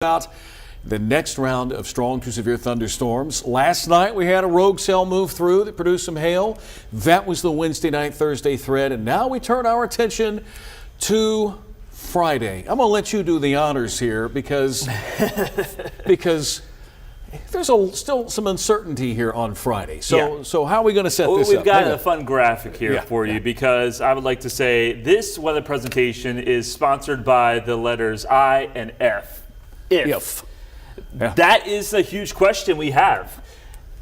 About the next round of strong to severe thunderstorms. Last night we had a rogue cell move through that produced some hail. That was the Wednesday night, Thursday thread. And now we turn our attention to Friday. I'm going to let you do the honors here because there's still some uncertainty here on Friday. So how are we going to set this up? We've got a fun graphic here for you because I would like to say this weather presentation is sponsored by the letters I and F. If. Yeah. That is a huge question we have.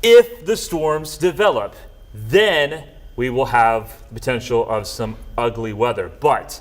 If the storms develop, then we will have the potential of some ugly weather. But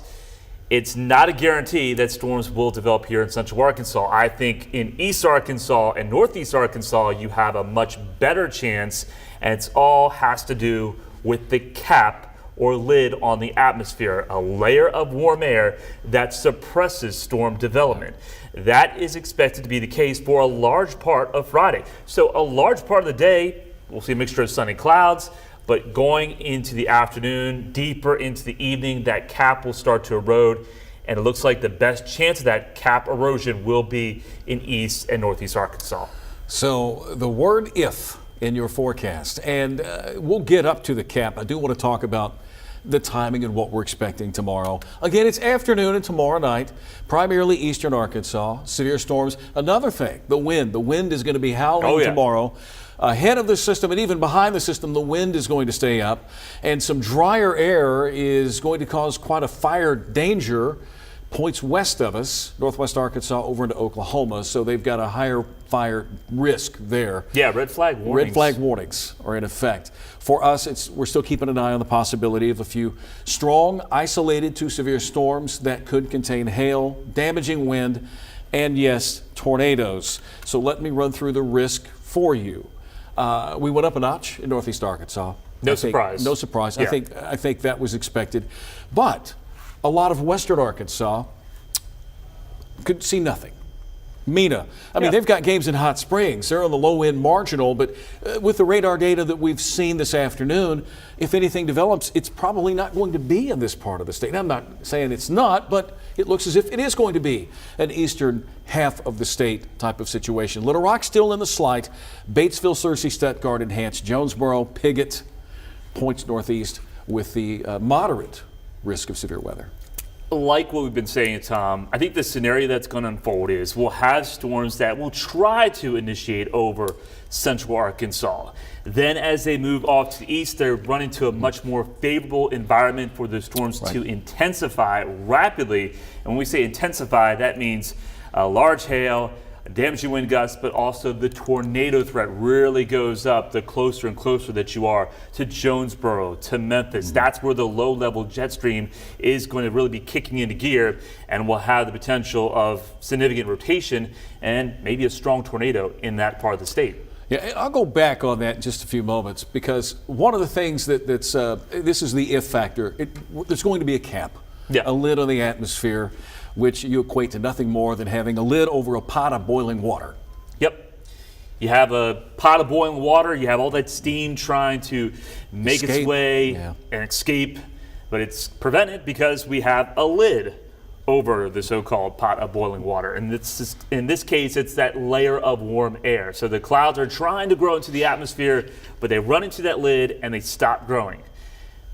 it's not a guarantee that storms will develop here in central Arkansas. I think in east Arkansas and northeast Arkansas, you have a much better chance, and it all has to do with the cap or lid on the atmosphere, a layer of warm air that suppresses storm development. That is expected to be the case for a large part of Friday. So a large part of the day, we'll see a mixture of sun and clouds, but going into the afternoon, deeper into the evening, that cap will start to erode, and it looks like the best chance of that cap erosion will be in east and northeast Arkansas. So the word if in your forecast, and we'll get up to the cap. I do want to talk about the timing and what we're expecting tomorrow. Again, it's afternoon and tomorrow night, primarily eastern Arkansas, severe storms. Another thing, the wind. The wind is going to be howling tomorrow. Ahead of the system and even behind the system, the wind is going to stay up, and some drier air is going to cause quite a fire danger points west of us, northwest Arkansas over into Oklahoma, so they've got a higher fire risk there. Yeah, red flag warnings. Red flag warnings are in effect. For us, we're still keeping an eye on the possibility of a few strong, isolated to severe storms that could contain hail, damaging wind, and yes, tornadoes. So let me run through the risk for you. We went up a notch in northeast Arkansas. No surprise. No surprise. Yeah. I think that was expected. But a lot of western Arkansas could see nothing. Mena. I mean, they've got games in Hot Springs. They're on the low end marginal, but with the radar data that we've seen this afternoon, if anything develops, it's probably not going to be in this part of the state. And I'm not saying it's not, but it looks as if it is going to be an eastern half of the state type of situation. Little Rock still in the slight. Batesville, Searcy, Stuttgart enhanced. Jonesboro, Piggott points northeast with the moderate risk of severe weather. Like what we've been saying, Tom, I think the scenario that's going to unfold is we'll have storms that will try to initiate over central Arkansas. Then as they move off to the east, they run into a much more favorable environment for the storms to intensify rapidly. And when we say intensify, that means large hail, damaging wind gusts, but also the tornado threat really goes up the closer and closer that you are to Jonesboro, to Memphis. That's where the low-level jet stream is going to really be kicking into gear and will have the potential of significant rotation and maybe a strong tornado in that part of the state. Yeah, I'll go back on that in just a few moments because one of the things that's this is the if factor. There's going to be a cap, a lid on the atmosphere, which you equate to nothing more than having a lid over a pot of boiling water. Yep. You have a pot of boiling water, you have all that steam trying to make its way and escape, but it's prevented because we have a lid over the so-called pot of boiling water. And in this case, it's that layer of warm air. So the clouds are trying to grow into the atmosphere, but they run into that lid and they stop growing.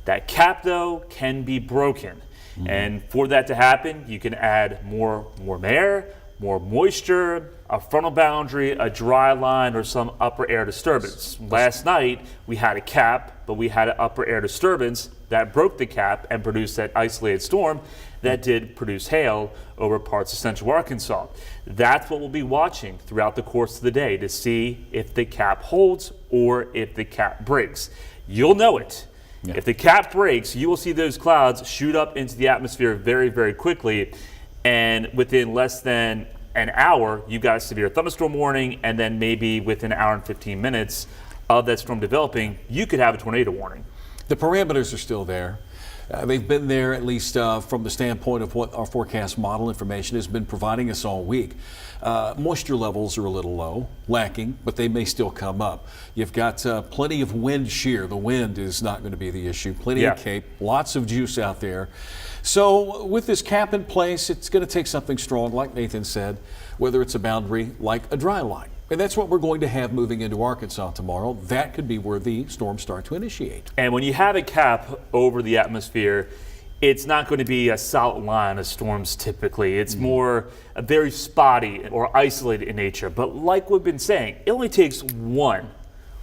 That cap, though, can be broken. And for that to happen, you can add more warm air, more moisture, a frontal boundary, a dry line, or some upper air disturbance. Last night, we had a cap, but we had an upper air disturbance that broke the cap and produced that isolated storm that did produce hail over parts of central Arkansas. That's what we'll be watching throughout the course of the day to see if the cap holds or if the cap breaks. You'll know it. If the cap breaks, you will see those clouds shoot up into the atmosphere very, very quickly. And within less than an hour, you've got a severe thunderstorm warning. And then maybe within an hour and 15 minutes of that storm developing, you could have a tornado warning. The parameters are still there. They've been there, at least from the standpoint of what our forecast model information has been providing us all week. Moisture levels are a little low, lacking, but they may still come up. You've got plenty of wind shear. The wind is not going to be the issue. Plenty of cape, lots of juice out there. So with this cap in place, it's going to take something strong, like Nathan said, whether it's a boundary like a dry line. And that's what we're going to have moving into Arkansas tomorrow. That could be where the storms start to initiate. And when you have a cap over the atmosphere, it's not going to be a solid line of storms typically. It's more a very spotty or isolated in nature. But like we've been saying, it only takes one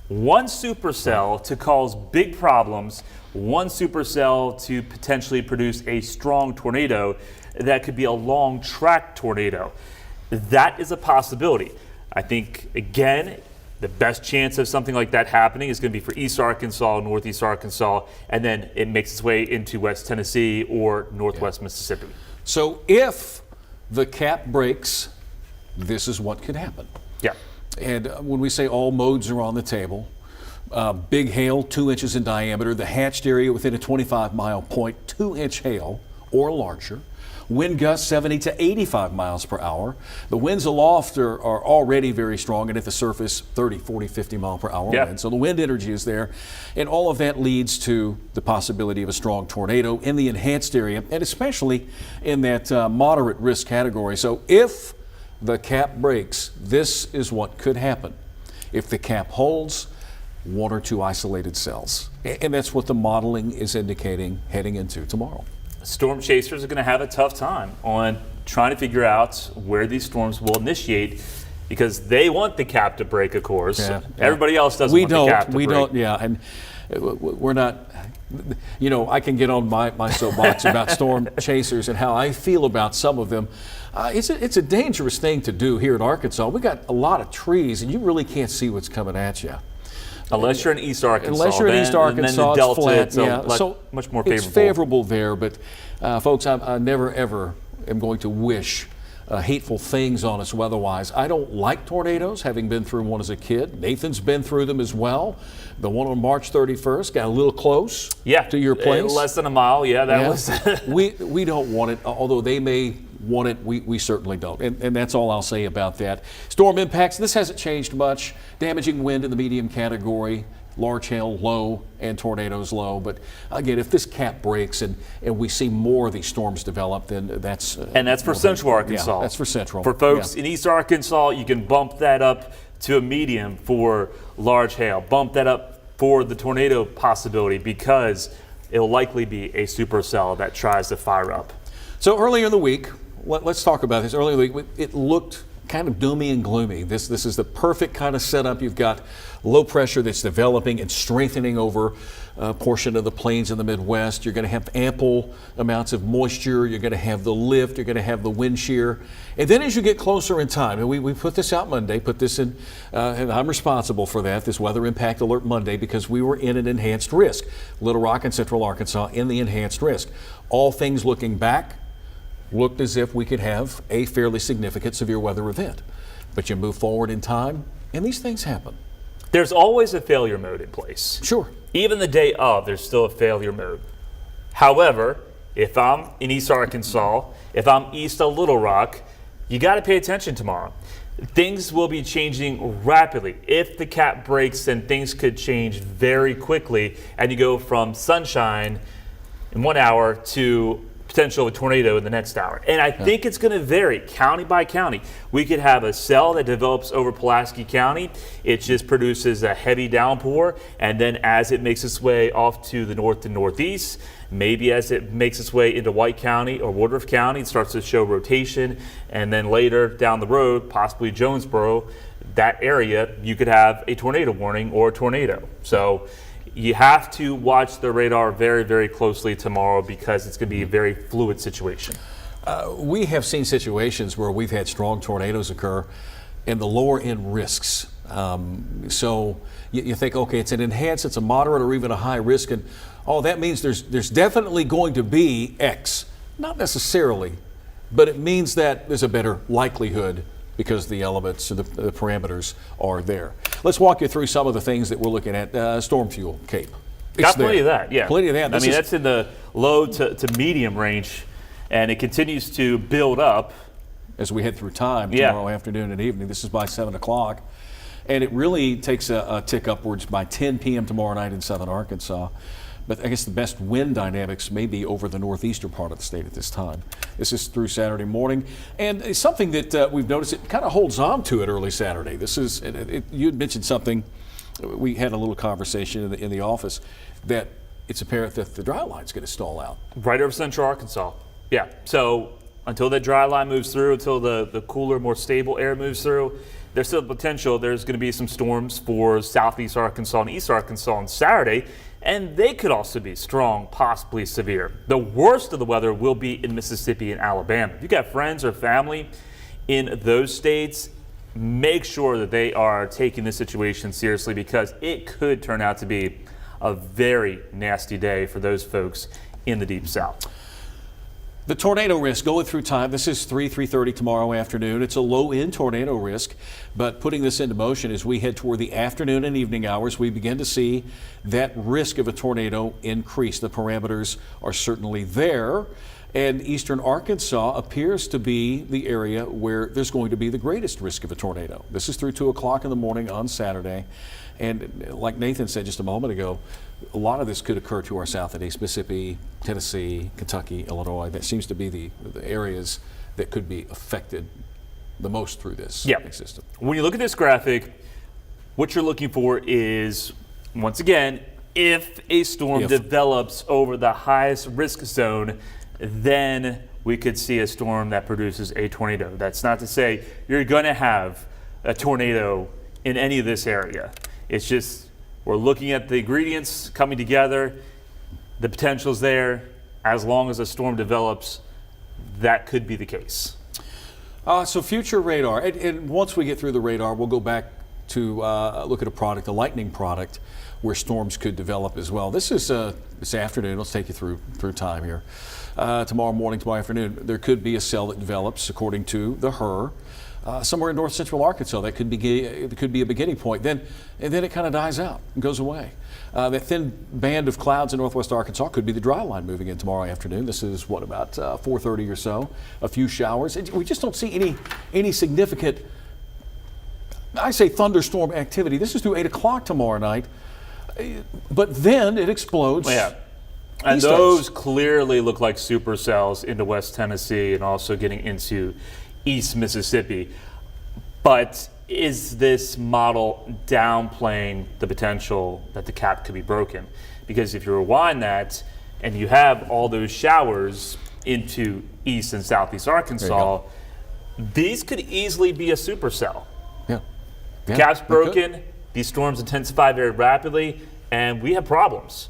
supercell to cause big problems, one supercell to potentially produce a strong tornado that could be a long track tornado. That is a possibility. I think, again, the best chance of something like that happening is going to be for East Arkansas, Northeast Arkansas, and then it makes its way into West Tennessee or Northwest Mississippi. So if the cap breaks, this is what could happen. Yeah. And when we say all modes are on the table, big hail, 2 inches in diameter, the hatched area within a 25-mile point, 2-inch hail or larger. Wind gusts 70 to 85 miles per hour. The winds aloft are already very strong, and at the surface, 30, 40, 50 mile per hour wind. So the wind energy is there, and all of that leads to the possibility of a strong tornado in the enhanced area, and especially in that moderate risk category. So if the cap breaks, this is what could happen. If the cap holds, 1 or 2 isolated cells. And that's what the modeling is indicating heading into tomorrow. Storm chasers are going to have a tough time on trying to figure out where these storms will initiate because they want the cap to break, of course. Everybody else doesn't want the cap to break. And we're not, I can get on my soapbox about storm chasers and how I feel about some of them. It's a dangerous thing to do here in Arkansas. We got a lot of trees, and you really can't see what's coming at you. Unless you're in East Arkansas. Unless you're in East Arkansas, the Delta, it's flat. so much more favorable. It's favorable there, but folks, I never ever am going to wish hateful things on us weather-wise. I don't like tornadoes, having been through one as a kid. Nathan's been through them as well. The one on March 31st got a little close to your place. Less than a mile, that was. we don't want it, although they may want it, we certainly don't. And that's all I'll say about that. Storm impacts, this hasn't changed much. Damaging wind in the medium category, large hail low, and tornadoes low. But again, if this cap breaks and we see more of these storms develop, then that's... and that's for Central Arkansas. Yeah, that's for Central. For folks in East Arkansas, you can bump that up to a medium for large hail. Bump that up for the tornado possibility because it'll likely be a supercell that tries to fire up. So earlier in the week, let's talk about this. Earlier in the week, it looked kind of doomy and gloomy. This is the perfect kind of setup. You've got low pressure that's developing and strengthening over a portion of the plains in the Midwest. You're going to have ample amounts of moisture. You're going to have the lift. You're going to have the wind shear. And then as you get closer in time, and we put this out Monday, put this in, and I'm responsible for that, this Weather Impact Alert Monday, because we were in an enhanced risk. Little Rock and Central Arkansas in the enhanced risk. All things looking back, looked as if we could have a fairly significant severe weather event. But you move forward in time, and these things happen. There's always a failure mode in place. Sure. Even the day of, there's still a failure mode. However, if I'm in East Arkansas, if I'm east of Little Rock, you got to pay attention tomorrow. Things will be changing rapidly. If the cap breaks, then things could change very quickly, and you go from sunshine in 1 hour to potential of a tornado in the next hour. And I think it's going to vary county by county. We could have a cell that develops over Pulaski County. It just produces a heavy downpour, and then as it makes its way off to the north and northeast, maybe as it makes its way into White County or Woodruff County, it starts to show rotation, and then later down the road, possibly Jonesboro, that area, you could have a tornado warning or a tornado. So you have to watch the radar very, very closely tomorrow because it's going to be a very fluid situation. We have seen situations where we've had strong tornadoes occur and the lower end risks. So you think, okay, it's an enhanced, it's a moderate or even a high risk, and that means there's definitely going to be X. Not necessarily, but it means that there's a better likelihood because the elements, the parameters are there. Let's walk you through some of the things that we're looking at. Storm fuel, CAPE. Got plenty of that, yeah. Plenty of that. I mean, that's in the low to medium range, and it continues to build up. As we head through time tomorrow afternoon and evening. This is by 7 o'clock. And it really takes a tick upwards by 10 p.m. tomorrow night in southern Arkansas. But I guess the best wind dynamics may be over the northeastern part of the state at this time. This is through Saturday morning. And it's something that we've noticed, it kind of holds on to it early Saturday. This is, you had mentioned something, we had a little conversation in the office, that it's apparent that the dry line's going to stall out. Right over central Arkansas. Yeah. So until that dry line moves through, until the cooler, more stable air moves through, there's still potential. There's going to be some storms for southeast Arkansas and east Arkansas on Saturday, and they could also be strong, possibly severe. The worst of the weather will be in Mississippi and Alabama. If you've got friends or family in those states, make sure that they are taking this situation seriously, because it could turn out to be a very nasty day for those folks in the Deep South. The tornado risk going through time. This is 3:30 tomorrow afternoon. It's a low-end tornado risk, but putting this into motion as we head toward the afternoon and evening hours, we begin to see that risk of a tornado increase. The parameters are certainly there, and eastern Arkansas appears to be the area where there's going to be the greatest risk of a tornado. This is through 2 o'clock in the morning on Saturday. And like Nathan said just a moment ago, a lot of this could occur to our south and east, Mississippi, Tennessee, Kentucky, Illinois. That seems to be the areas that could be affected the most through this system. When you look at this graphic, what you're looking for is, once again, if a storm develops over the highest risk zone, then we could see a storm that produces a tornado. That's not to say you're going to have a tornado in any of this area. It's just we're looking at the ingredients coming together. The potential's there. As long as a storm develops, that could be the case. So future radar. And once we get through the radar, we'll go back to look at a product, a lightning product, where storms could develop as well. This is this afternoon. Let's take you through time here. Tomorrow morning, tomorrow afternoon, there could be a cell that develops, according to the HER. Somewhere in north central Arkansas, that could be a beginning point. Then it kind of dies out and goes away. That thin band of clouds in northwest Arkansas could be the dry line moving in tomorrow afternoon. This is about 4:30 or so. A few showers. We just don't see any significant, I say, thunderstorm activity. This is through 8 o'clock tomorrow night. But then it explodes. Yeah. And those clearly look like supercells into West Tennessee and also getting into East Mississippi. But is this model downplaying the potential that the cap could be broken? Because if you rewind that and you have all those showers into East and Southeast Arkansas, these could easily be a supercell. The cap's broken, these storms intensify very rapidly, and we have problems.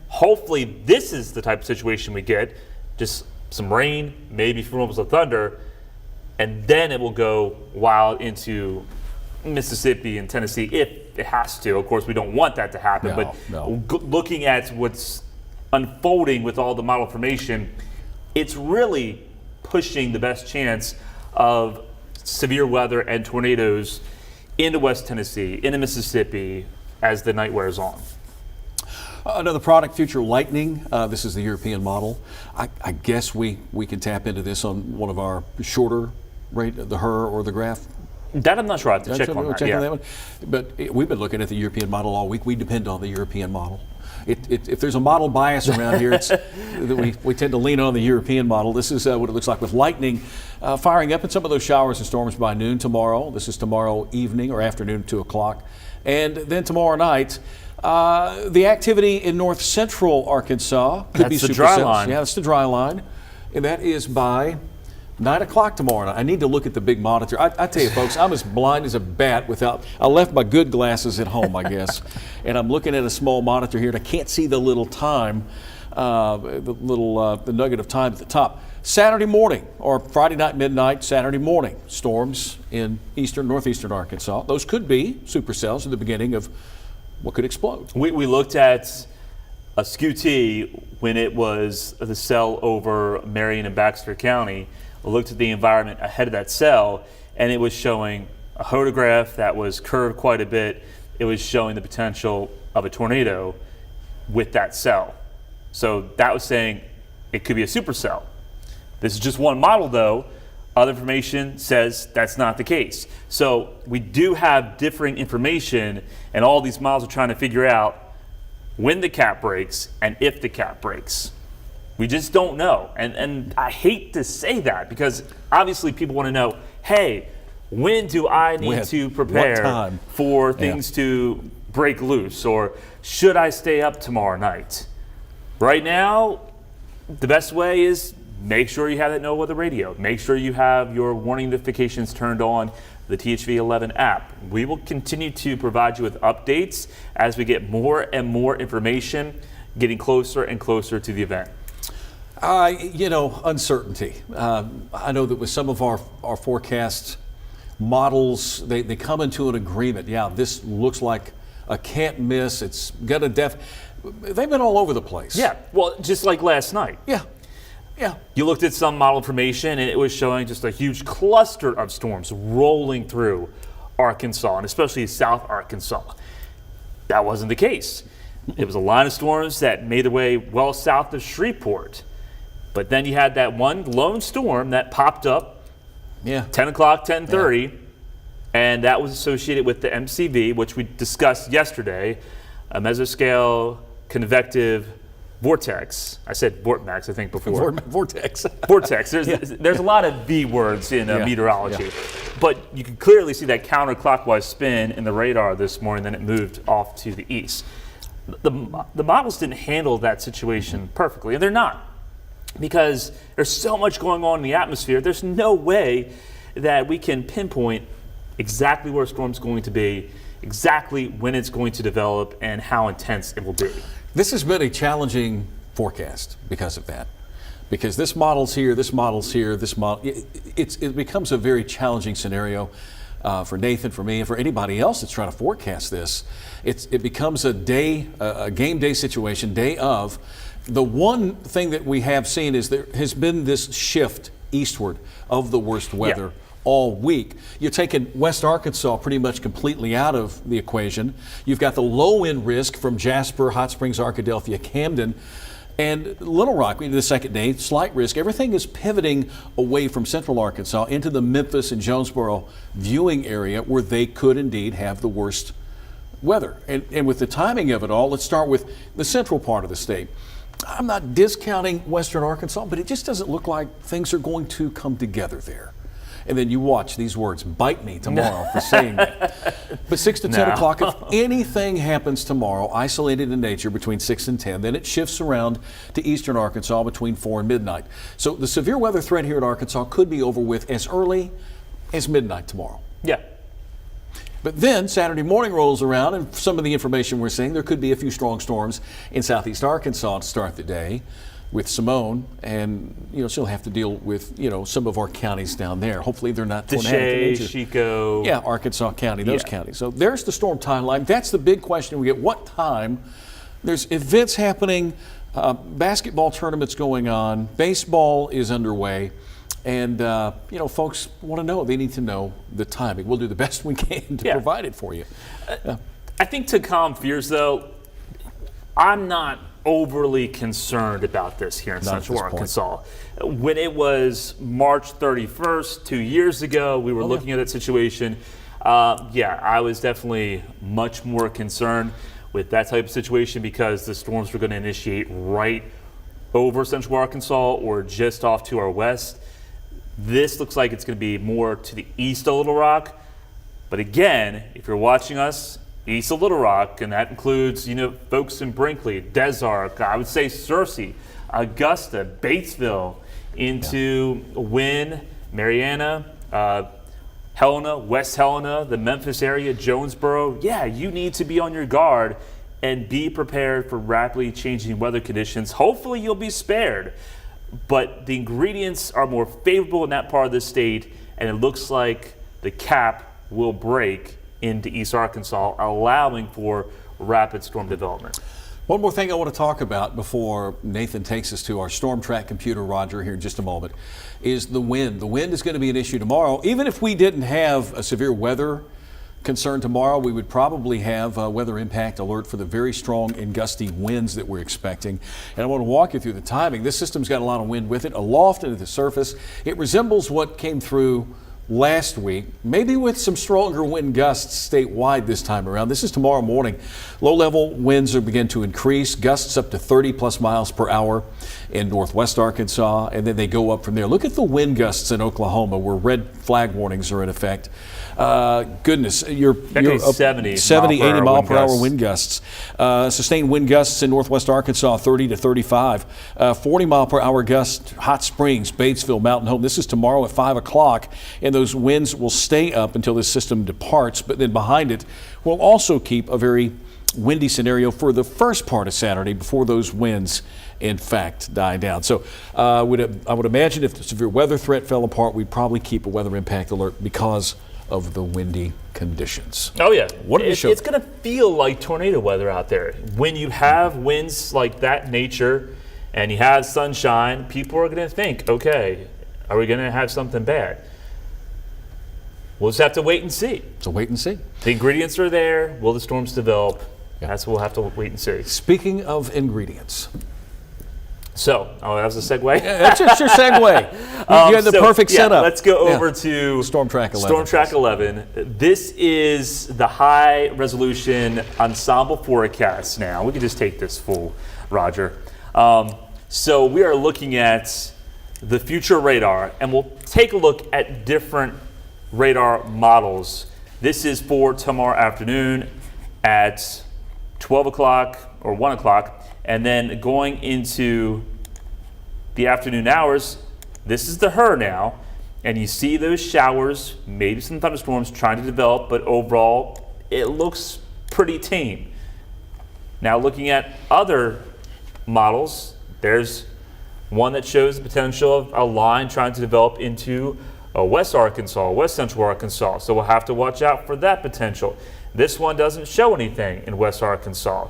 Hopefully this is the type of situation we get, just some rain, maybe a few moments of thunder, and then it will go wild into Mississippi and Tennessee if it has to. Of course, we don't want that to happen, looking at what's unfolding with all the model information, it's really pushing the best chance of severe weather and tornadoes into West Tennessee, into Mississippi as the night wears on. Another product, future lightning. This is the European model. I guess we can tap into this on one of our shorter rate, the HER or the graph. That I'm not sure. I have to check on that. That one. But we've been looking at the European model all week. We depend on the European model. If there's a model bias around here, it's that we tend to lean on the European model. This is what it looks like with lightning firing up in some of those showers and storms by noon tomorrow. This is tomorrow evening or afternoon, 2 o'clock. And then tomorrow night, the activity in north central Arkansas could be supercells. That's the dry line. Yeah, that's the dry line. And that is by 9 o'clock tomorrow night. I need to look at the big monitor. I tell you, folks, I'm as blind as a bat I left my good glasses at home, I guess. And I'm looking at a small monitor here, and I can't see the little time, the nugget of time at the top. Saturday morning, or Friday night, midnight, Saturday morning, storms in northeastern Arkansas. Those could be supercells at the beginning of what could explode. We looked at a SCU-T when it was the cell over Marion and Baxter County. We looked at the environment ahead of that cell, and it was showing a photograph that was curved quite a bit. It was showing the potential of a tornado with that cell. So that was saying it could be a supercell. This is just one model, though. Other information says that's not the case. So we do have differing information, and all these models are trying to figure out when the cap breaks and if the cap breaks. We just don't know. And I hate to say that because obviously people want to know, hey, when do I need to prepare for things to break loose, or should I stay up tomorrow night? Right now, the best way is make sure you have that no weather radio. Make sure you have your warning notifications turned on, the THV 11 app. We will continue to provide you with updates as we get more and more information, getting closer and closer to the event. Uncertainty. I know that with some of our forecast models, they come into an agreement. Yeah, this looks like a can't miss. It's got a they've been all over the place. Yeah, well, just like last night. Yeah. You looked at some model information, and it was showing just a huge cluster of storms rolling through Arkansas, and especially South Arkansas. That wasn't the case. It was a line of storms that made their way well south of Shreveport. But then you had that one lone storm that popped up 10 o'clock, 10:30, and that was associated with the MCV, which we discussed yesterday, a mesoscale convective vortex. I said vortex, I think, before. Vortex. Vortex. There's a lot of V words in meteorology. But you can clearly see that counterclockwise spin in the radar this morning, then it moved off to the east. The models didn't handle that situation perfectly, and they're not. Because there's so much going on in the atmosphere, there's no way that we can pinpoint exactly where a storm's going to be, exactly when it's going to develop, and how intense it will be. This has been a challenging forecast because of that. Because this model's here, this model's here, this model, it becomes a very challenging scenario for Nathan, for me, and for anybody else that's trying to forecast this. It becomes a game day situation, day of. The one thing that we have seen is there has been this shift eastward of the worst weather all week. You're taking West Arkansas pretty much completely out of the equation. You've got the low end risk from Jasper, Hot Springs, Arkadelphia, Camden, and Little Rock. The second day, slight risk. Everything is pivoting away from central Arkansas into the Memphis and Jonesboro viewing area where they could indeed have the worst weather. And with the timing of it all, let's start with the central part of the state. I'm not discounting Western Arkansas, but it just doesn't look like things are going to come together there. And then you watch these words bite me tomorrow for saying that. But 6 to 10 o'clock, if anything happens tomorrow, isolated in nature between 6 and 10, then it shifts around to eastern Arkansas between 4 and midnight. So the severe weather threat here in Arkansas could be over with as early as midnight tomorrow. Yeah. But then Saturday morning rolls around, and some of the information we're seeing, there could be a few strong storms in southeast Arkansas to start the day with Simone, and she'll have to deal with some of our counties down there. Hopefully they're not tornadic in nature. Chico. Yeah, Arkansas County, those counties. So there's the storm timeline. That's the big question we get. What time? There's events happening, basketball tournaments going on, baseball is underway. And, folks want to know. They need to know the timing. We'll do the best we can to provide it for you. I think to calm fears, though, I'm not overly concerned about this here in Central Arkansas. When it was March 31st, 2 years ago, we were looking at that situation. I was definitely much more concerned with that type of situation because the storms were going to initiate right over Central Arkansas or just off to our west. This looks like it's going to be more to the east of Little Rock. But again, if you're watching us east of Little Rock, and that includes, folks in Brinkley, Des Arc, I would say Searcy, Augusta, Batesville, into Wynne, Mariana, Helena, West Helena, the Memphis area, Jonesboro. You need to be on your guard and be prepared for rapidly changing weather conditions. Hopefully you'll be spared. But the ingredients are more favorable in that part of the state, and it looks like the cap will break into East Arkansas, allowing for rapid storm development. One more thing I want to talk about before Nathan takes us to our storm track computer, Roger, here in just a moment, is the wind. The wind is going to be an issue tomorrow. Even if we didn't have a severe weather concern tomorrow, we would probably have a weather impact alert for the very strong and gusty winds that we're expecting. And I want to walk you through the timing. This system's got a lot of wind with it, aloft and at the surface. It resembles what came through last week, maybe with some stronger wind gusts statewide this time around. This is tomorrow morning. Low-level winds will begin to increase, gusts up to 30-plus miles per hour in northwest Arkansas, and then they go up from there. Look at the wind gusts in Oklahoma, where red flag warnings are in effect. Goodness, you're up 70, 80 mile per hour gusts. wind gusts. Sustained wind gusts in northwest Arkansas, 30 to 35. 40 mile per hour gusts, Hot Springs, Batesville, Mountain Home. This is tomorrow at 5 o'clock, and those winds will stay up until this system departs, but then behind it will also keep a very windy scenario for the first part of Saturday before those winds in fact die down. So I would imagine if the severe weather threat fell apart, we'd probably keep a weather impact alert because of the windy conditions. Oh yeah, What did it show? It's going to feel like tornado weather out there. When you have winds like that nature and you have sunshine, people are going to think, okay, are we going to have something bad? We'll just have to wait and see. So wait and see. The ingredients are there. Will the storms develop? Yeah. That's what we'll have to wait and see. Speaking of ingredients. So, that was a segue. That's just your segue. You had the perfect setup. Let's go over to Storm Track 11. Storm Track 11. This is the high resolution ensemble forecast now. We can just take this full, Roger. So we are looking at the future radar, and we'll take a look at different radar models. This is for tomorrow afternoon at 12 o'clock or 1 o'clock. And then going into the afternoon hours, this is the HER now. And you see those showers, maybe some thunderstorms trying to develop, but overall, it looks pretty tame. Now looking at other models, there's one that shows the potential of a line trying to develop into West Arkansas, West Central Arkansas. So we'll have to watch out for that potential. This one doesn't show anything in West Arkansas.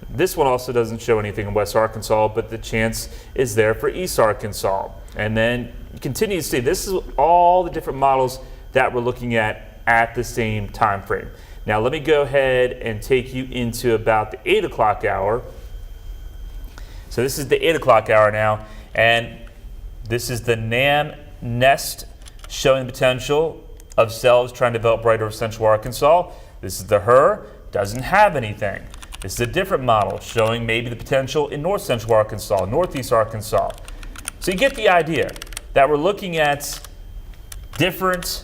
This one also doesn't show anything in West Arkansas, but the chance is there for East Arkansas. And then you continue to see, this is all the different models that we're looking at the same time frame. Now let me go ahead and take you into about the 8 o'clock hour. So this is the 8 o'clock hour now, and this is the NAM nest showing the potential of cells trying to develop right over Central Arkansas. This is the HER, doesn't have anything. This is a different model showing maybe the potential in North Central Arkansas, Northeast Arkansas. So you get the idea that we're looking at different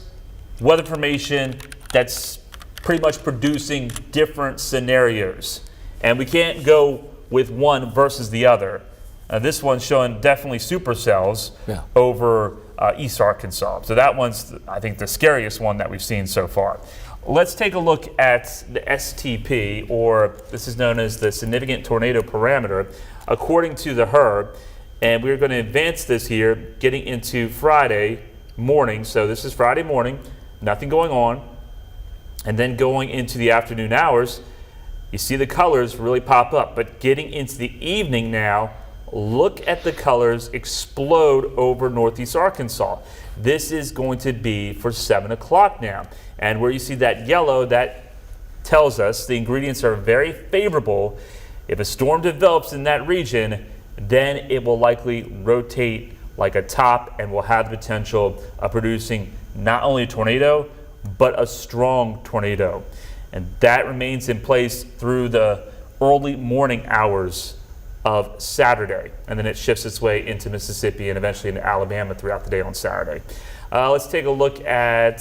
weather information that's pretty much producing different scenarios. And we can't go with one versus the other. This one's showing definitely supercells over East Arkansas. So that one's, I think, the scariest one that we've seen so far. Let's take a look at the STP, or this is known as the Significant Tornado Parameter, according to the HER. And we're going to advance this here, getting into Friday morning. So this is Friday morning, nothing going on. And then going into the afternoon hours, you see the colors really pop up. But getting into the evening now, look at the colors explode over Northeast Arkansas. This is going to be for 7 o'clock now. And where you see that yellow, that tells us the ingredients are very favorable. If a storm develops in that region, then it will likely rotate like a top and will have the potential of producing not only a tornado, but a strong tornado. And that remains in place through the early morning hours of Saturday. And then it shifts its way into Mississippi and eventually into Alabama throughout the day on Saturday. Let's take a look at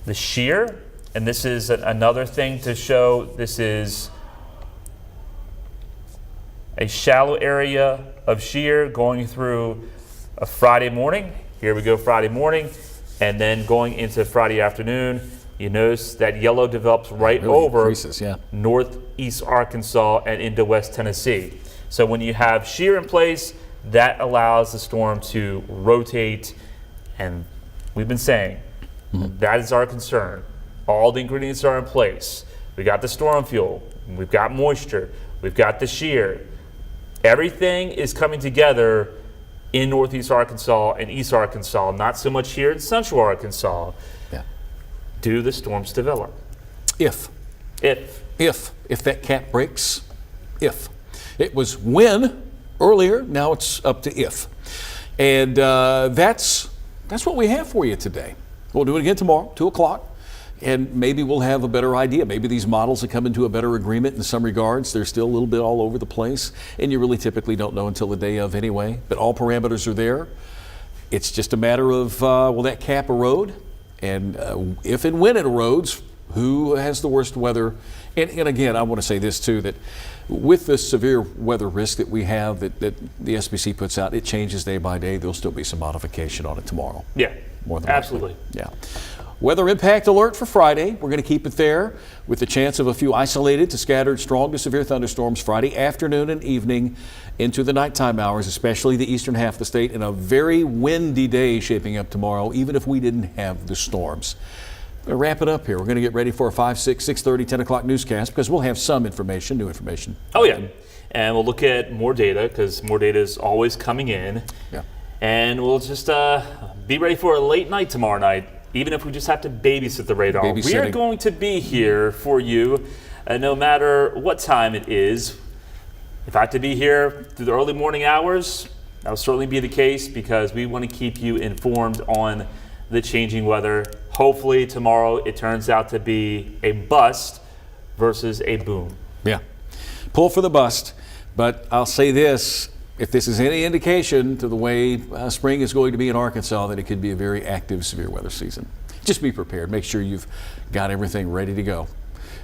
the shear. And this is another thing to show. This is a shallow area of shear going through a Friday morning. Here we go, Friday morning. And then going into Friday afternoon, you notice that yellow develops right over northeast Arkansas and into West Tennessee. So when you have shear in place, that allows the storm to rotate. And we've been saying, that is our concern. All the ingredients are in place. We got the storm fuel, we've got moisture, we've got the shear. Everything is coming together in Northeast Arkansas and East Arkansas, not so much here in Central Arkansas. Yeah. Do the storms develop? If that cap breaks, if. It was when earlier, now it's up to if. And that's what we have for you today. We'll do it again tomorrow, 2 o'clock, and maybe we'll have a better idea. Maybe these models have come into a better agreement in some regards. They're still a little bit all over the place, and you really typically don't know until the day of anyway. But all parameters are there. It's just a matter of will that cap erode? And if and when it erodes, who has the worst weather? And again, I want to say this too, that with the severe weather risk that we have that the SPC puts out, it changes day by day. There'll still be some modification on it tomorrow. Yeah, more than absolutely. Likely. Yeah. Weather impact alert for Friday. We're going to keep it there with the chance of a few isolated to scattered strong to severe thunderstorms Friday afternoon and evening into the nighttime hours, especially the eastern half of the state, and a very windy day shaping up tomorrow, even if we didn't have the storms. We'll wrap it up here. We're going to get ready for a 5, 6, 6:30, 10 o'clock newscast because we'll have some information, new information. Oh, yeah. And we'll look at more data because more data is always coming in. Yeah. And we'll just be ready for a late night tomorrow night, even if we just have to babysit the radar. We are going to be here for you no matter what time it is. If I have to be here through the early morning hours, that will certainly be the case because we want to keep you informed on the changing weather. Hopefully tomorrow it turns out to be a bust versus a boom. Yeah, pull for the bust. But I'll say this, if this is any indication to the way spring is going to be in Arkansas, that it could be a very active severe weather season. Just be prepared. Make sure you've got everything ready to go.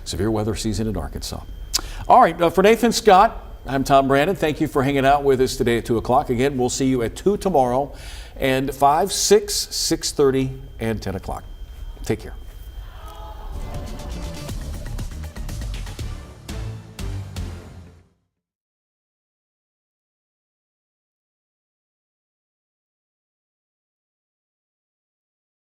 Severe weather season in Arkansas. All right, for Nathan Scott, I'm Tom Brannon. Thank you for hanging out with us today at 2 o'clock. Again, we'll see you at 2 tomorrow and 5, 6, 6:30, and 10 o'clock. Take care.